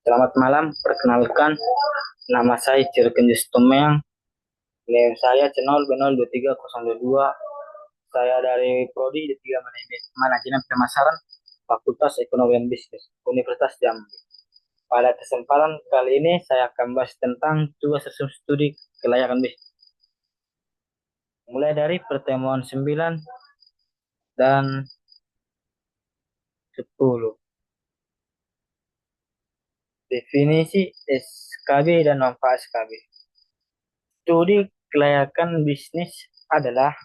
Selamat malam, perkenalkan nama saya Cirkenjus Tumeng, NIM saya C0B02302. Saya dari Prodi D3 Manajemen Pemasaran, Fakultas Ekonomi dan Bisnis, Universitas Jambi. Pada kesempatan kali ini saya akan bahas tentang tugas resum studi kelayakan bisnis. Mulai dari pertemuan 9 dan 10. Definisi SKB dan manfaat SKB. Studi kelayakan bisnis adalah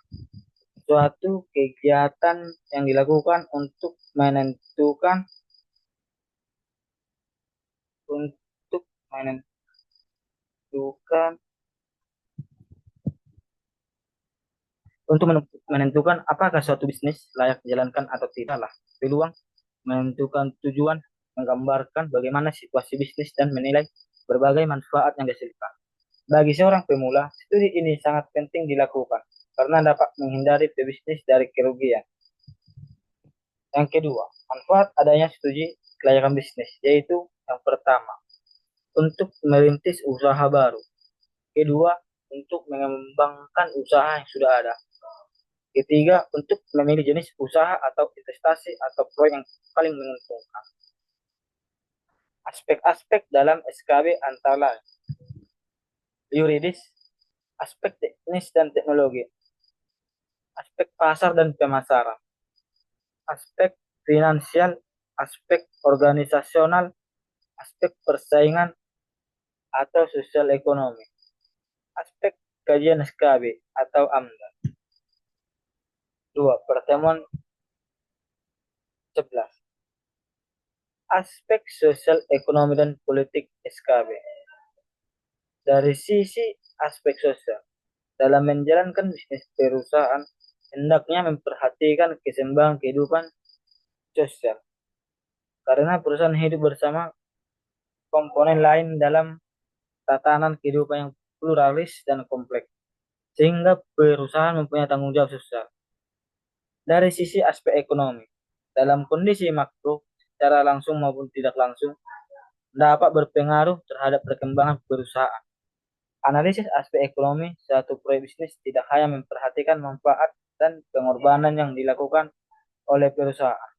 suatu kegiatan yang dilakukan untuk menentukan untuk menentukan apakah suatu bisnis layak dijalankan atau tidaklah, peluang, menentukan tujuan, menggambarkan bagaimana situasi bisnis dan menilai berbagai manfaat yang dihasilkan. Bagi seorang pemula, studi ini sangat penting dilakukan karena dapat menghindari pebisnis dari kerugian. Yang kedua, manfaat adanya studi kelayakan bisnis, yaitu yang pertama, untuk merintis usaha baru. Kedua, untuk mengembangkan usaha yang sudah ada. Ketiga, untuk memilih jenis usaha atau investasi atau proyek yang paling menguntungkan. Aspek-aspek dalam SKB antara lain yuridis, aspek teknis dan teknologi, aspek pasar dan pemasaran, aspek finansial, aspek organisasional, aspek persaingan atau sosial ekonomi, aspek kajian SKB atau AMDA. Dua, pertemuan 11. Aspek sosial ekonomi dan politik SKB. Dari sisi aspek sosial, dalam menjalankan bisnis perusahaan, hendaknya memperhatikan keseimbangan kehidupan sosial. Karena perusahaan hidup bersama komponen lain dalam tatanan kehidupan yang pluralis dan kompleks, sehingga perusahaan mempunyai tanggung jawab sosial. Dari sisi aspek ekonomi, dalam kondisi makro, secara langsung maupun tidak langsung, dapat berpengaruh terhadap perkembangan perusahaan. Analisis aspek ekonomi suatu proyek bisnis tidak hanya memperhatikan manfaat dan pengorbanan yang dilakukan oleh perusahaan,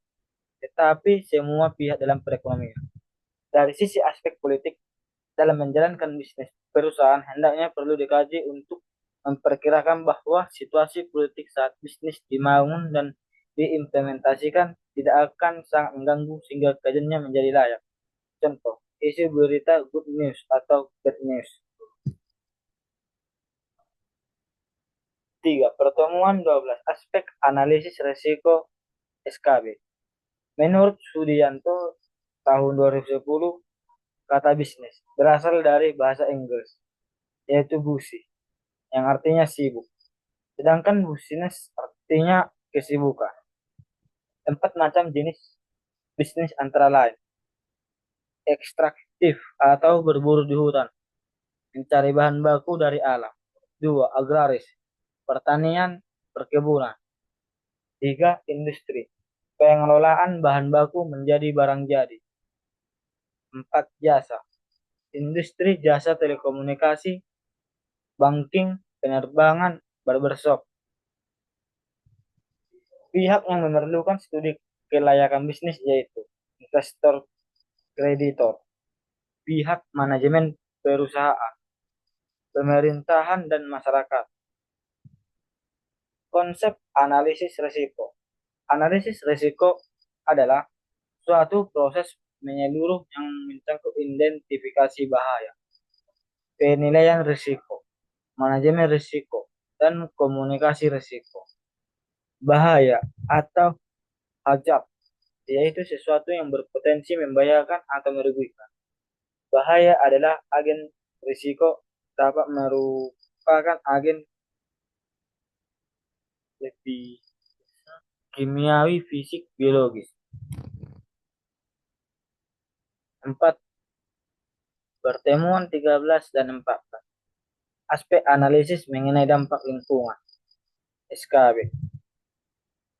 tetapi semua pihak dalam perekonomian. Dari sisi aspek politik, dalam menjalankan bisnis perusahaan hendaknya perlu dikaji untuk memperkirakan bahwa situasi politik saat bisnis dibangun dan diimplementasikan tidak akan sangat mengganggu sehingga kajiannya menjadi layak. Contoh, isu berita good news atau bad news. 3. Pertemuan 12. Aspek analisis risiko SKB. Menurut Sudianto tahun 2010, kata bisnis berasal dari bahasa Inggris, yaitu busy, yang artinya sibuk. Sedangkan business artinya kesibukan. 4 macam jenis bisnis antara lain. Ekstraktif atau berburu di hutan, mencari bahan baku dari alam. 2. Agraris, pertanian, perkebunan. 3. Industri, pengelolaan bahan baku menjadi barang jadi. 4. Jasa, industri jasa telekomunikasi, banking, penerbangan, barbershop. Pihak yang memerlukan studi kelayakan bisnis yaitu investor, kreditor, pihak manajemen perusahaan, pemerintahan, dan masyarakat. Konsep analisis risiko. Analisis risiko adalah suatu proses menyeluruh yang mencakup identifikasi bahaya, penilaian risiko, manajemen risiko, dan komunikasi risiko. Bahaya atau hajat, yaitu sesuatu yang berpotensi membahayakan atau merugikan. Bahaya adalah agen risiko dapat merupakan agen lebih kimiawi, fisik, biologis. 4. Pertemuan 13 dan 14. Aspek analisis mengenai dampak lingkungan SKB.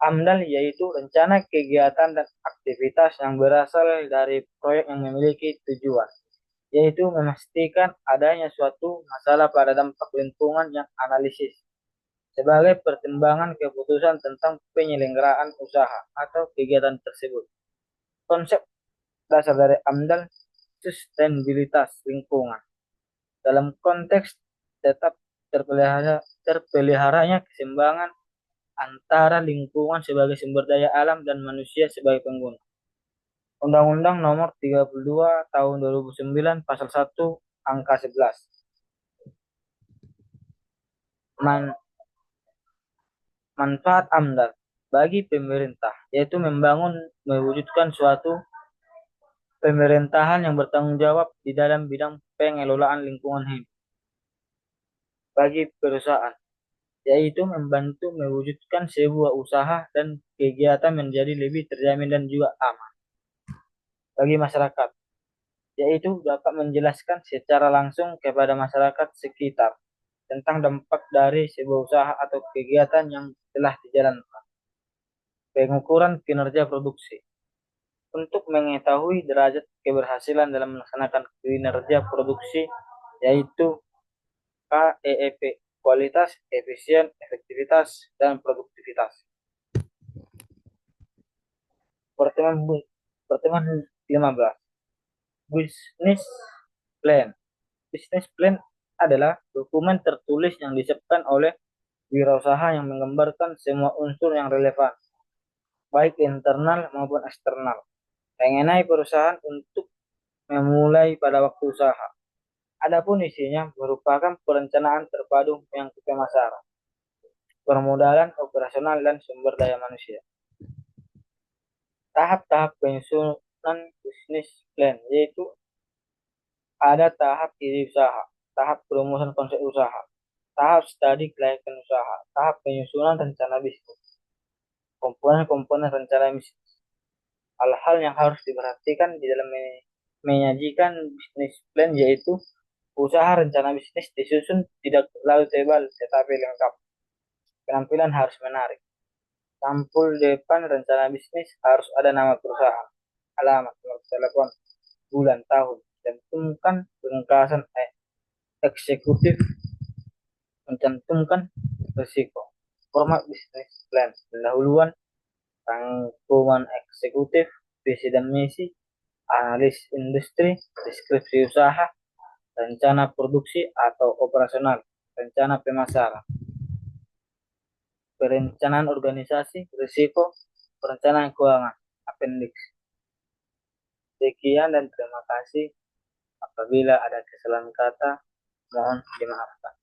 AMDAL yaitu rencana kegiatan dan aktivitas yang berasal dari proyek yang memiliki tujuan, yaitu memastikan adanya suatu masalah pada dampak lingkungan yang analisis sebagai pertimbangan keputusan tentang penyelenggaraan usaha atau kegiatan tersebut. Konsep dasar dari AMDAL sustainabilitas lingkungan dalam konteks tetap terpeliharanya keseimbangan antara lingkungan sebagai sumber daya alam dan manusia sebagai pengguna. Undang-Undang Nomor 32 Tahun 2009 Pasal 1 Angka 11. Man- Manfaat AMDAL bagi pemerintah yaitu mewujudkan suatu pemerintahan yang bertanggung jawab di dalam bidang pengelolaan lingkungan hidup bagi perusahaan, yaitu membantu mewujudkan sebuah usaha dan kegiatan menjadi lebih terjamin dan juga aman bagi masyarakat, yaitu dapat menjelaskan secara langsung kepada masyarakat sekitar tentang dampak dari sebuah usaha atau kegiatan yang telah dijalankan. Pengukuran kinerja produksi. Untuk mengetahui derajat keberhasilan dalam melaksanakan kinerja produksi, yaitu KEEP, kualitas, efisien, efektivitas, dan produktivitas. Pertemuan pertemuan 15. Business Plan. Business Plan adalah dokumen tertulis yang disiapkan oleh wirausaha yang menggambarkan semua unsur yang relevan, baik internal maupun eksternal, mengenai perusahaan untuk memulai pada waktu usaha. Adapun isinya merupakan perencanaan terpadu yang pemasaran, permodalan operasional dan sumber daya manusia. Tahap-tahap penyusunan bisnis plan yaitu ada tahap ide usaha, tahap perumusan konsep usaha, tahap studi kelayakan usaha, tahap penyusunan rencana bisnis, komponen-komponen rencana bisnis. Hal-hal yang harus diperhatikan di dalam menyajikan bisnis plan yaitu usaha rencana bisnis disusun tidak terlalu tebal tetapi lengkap. Penampilan harus menarik. Sampul depan rencana bisnis harus ada nama perusahaan, alamat, nomor telepon, bulan, tahun. Cantumkan ringkasan eksekutif, mencantumkan risiko. Format bisnis plan, pendahuluan, rangkuman eksekutif, visi dan misi, analis industri, deskripsi usaha, rencana produksi atau operasional, rencana pemasaran, perencanaan organisasi, risiko, perencanaan keuangan, appendix. Sekian dan terima kasih. Apabila ada kesalahan kata, mohon dimaafkan.